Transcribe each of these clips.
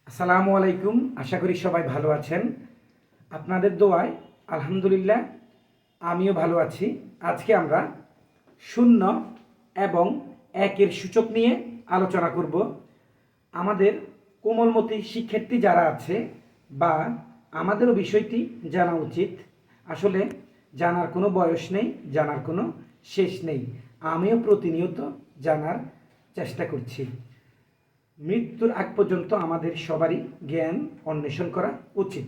আসসালামু আলাইকুম। আশা করি সবাই ভালো আছেন। আপনাদের দোয়ায় আলহামদুলিল্লাহ আমিও ভালো আছি। আজকে আমরা শূন্য এবং একের সূচক নিয়ে আলোচনা করব। আমাদের কোমলমতি শিক্ষার্থী যারা আছে বা আমাদেরও বিষয়টি জানা উচিত। আসলে জানার কোনো বয়স নেই, জানার কোনো শেষ নেই। আমিও প্রতিনিয়ত জানার চেষ্টা করছি। মৃত্যুর আগ পর্যন্ত আমাদের সবারই জ্ঞান অন্বেষণ করা উচিত।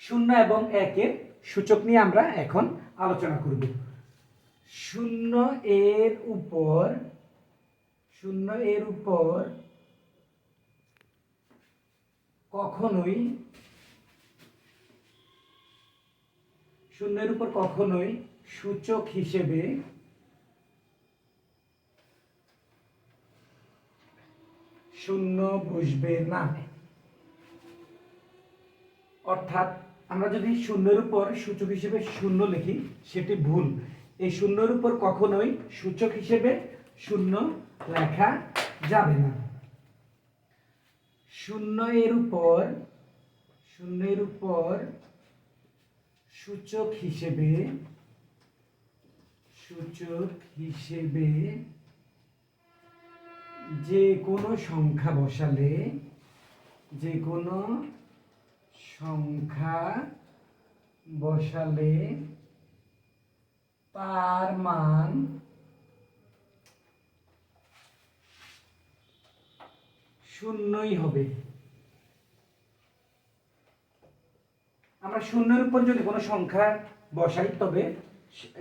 শূন্য এবং একের সূচক নিয়ে আমরা এখন আলোচনা করব। শূন্য এর উপর কখনোই শূন্যের উপর কখনোই সূচক হিসেবে শূন্য বসবে না। অর্থাৎ আমরা যদি শূন্যের উপর সূচক হিসেবে শূন্য লিখি সেটি ভুল। এই শূন্যের উপর কখনোই সূচক হিসেবে শূন্য লেখা যাবে না। শূন্যের উপর সূচক হিসেবে যে কোনো সংখ্যা বসালে তার মান শূন্যই হবে। আমরা শূন্যের উপর যদি কোনো সংখ্যা বসাই তবে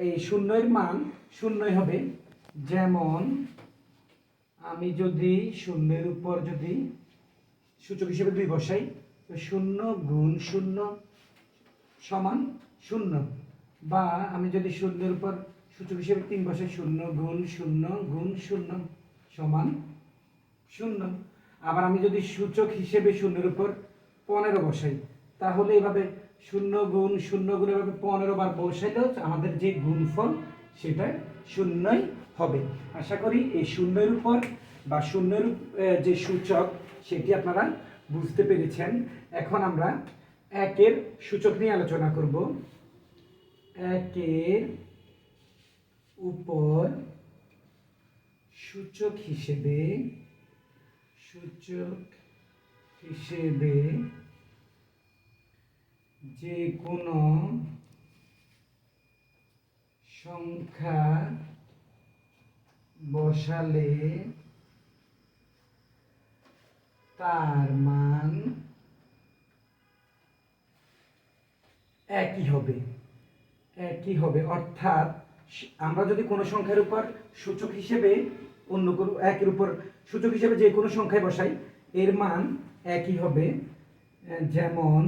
এই শূন্যের মান শূন্যই হবে। যেমন আমি যদি শূন্যের উপর যদি সূচক হিসেবে 2 বসাই তো 0 গুণ 0 সমান 0, বা আমি যদি শূন্যের উপর সূচক হিসেবে 3 বসাই 0 গুণ 0 গুণ 0 সমান 0। আবার আমি যদি সূচক হিসেবে শূন্যের উপর 15 বসাই তাহলে এভাবে 0 গুণ 0 গুণ এভাবে 15 বার বসাইলেও আমাদের যে গুণফল সেটা শূন্যই হবে। আশা করি এই শূন্যের উপর বা শূন্যের যে সূচক সেটি আপনারা বুঝতে পেরেছেন। এখন আমরা একের সূচক নিয়ে আলোচনা করব। একের উপর সূচক হিসেবে যে কোনো সংখ্যা বসালে তার মান একই হবে। অর্থাৎ আমরা যদি কোনো সংখ্যার উপর সূচক হিসেবে অন্য কোনো একের উপর সূচক হিসেবে যে কোনো সংখ্যায় বসাই এর মান একই হবে। যেমন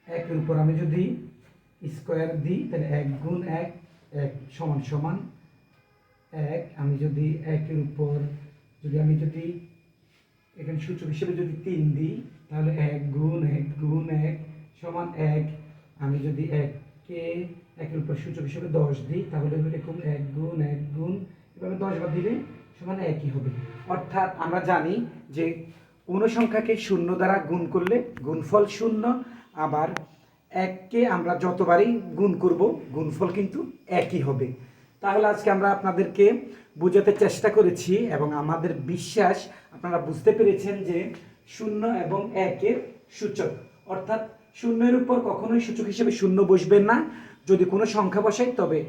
একের উপর আমি যদি স্কোয়ার দিই তাহলে 1 গুণ 1 1 সমান সমান 1। আমি যদি একের উপর আমি যদি এখানে সূচক হিসেবে যদি 3 দিই তাহলে 1 গুণ 1 গুণ 1 সমান 1। আমি যদি একের উপর সূচক হিসেবে 10 দিই তাহলে এরকম 1 গুণ 1 গুণ এভাবে 10 বার দিলে সমান একই হবে। অর্থাৎ আমরা জানি যে কোনো সংখ্যাকে শূন্য দ্বারা গুণ করলে গুণফল শূন্য, আবার এককে আমরা যতবারই গুণ করব গুণফল কিন্তু একই হবে। তাহলে আজকে আমরা আপনাদেরকে বোঝাতে চেষ্টা করেছি এবং আমাদের বিশ্বাস আপনারা বুঝতে পেরেছেন যে শূন্য এবং একের সূচক, অর্থাৎ শূন্যের উপর কখনোই সূচক হিসেবে শূন্য বসবেন না। যদি কোনো সংখ্যা বসাই তবে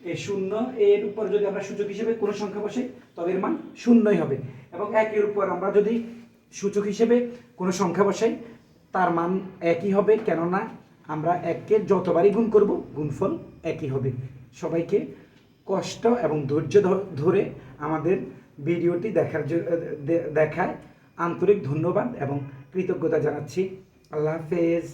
এই শূন্য এর উপর যদি আমরা সূচক হিসেবে কোনো সংখ্যা বসাই তবে এর মান শূন্যই হবে, এবং একের উপর আমরা যদি সূচক হিসেবে কোনো সংখ্যা বসাই তার মান একই হবে, কেননা আমরা এককে যতবারই গুণ করব গুণফল একই হবে। সবাইকে কষ্ট এবং ধৈর্য ধরে আমাদের ভিডিওটি দেখায় আন্তরিক ধন্যবাদ এবং কৃতজ্ঞতা জানাচ্ছি। আল্লাহ হাফেজ।